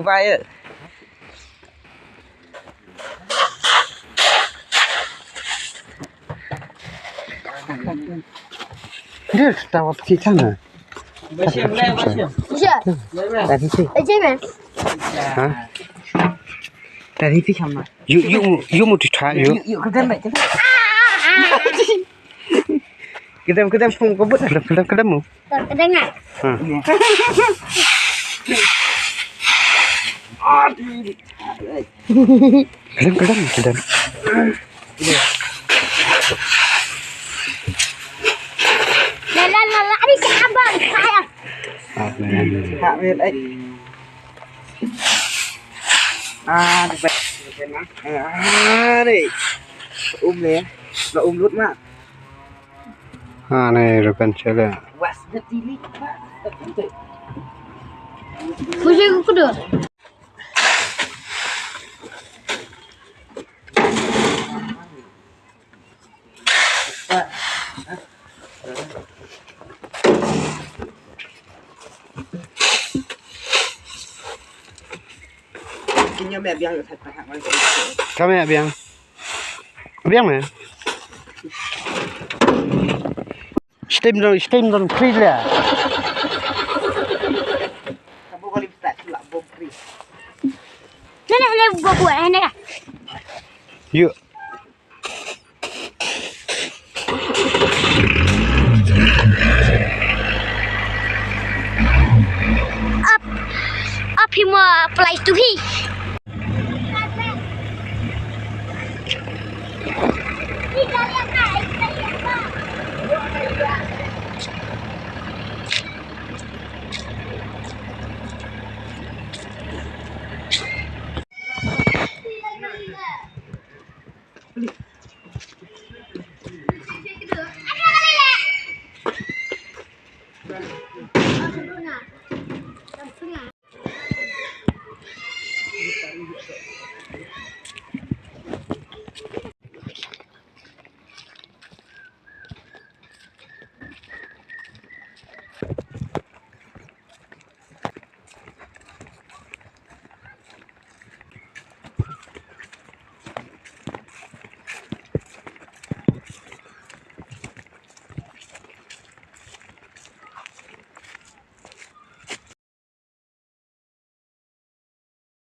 vai dia tahu pergi sana. Basim lah, basim. Iya. Tadi sih. Jangan. Hah? Tadi tu sama. You mau ditry you. Yuk kita baik kita. Kita pun kebut kedam mu. Terdengar. Kedam. Lala ada siapa? Saya. Hak mil ai. Đi baik. Đi. Ni. Là lút mak. Này rồi cần chơi là Was the tili. Mesti aku kudu. Kinya mẹ biang thật phải hạng các mẹ biếng này steam don free là Kamu kali tak pula bom free. Nenek buat nenek. you Up him place to he.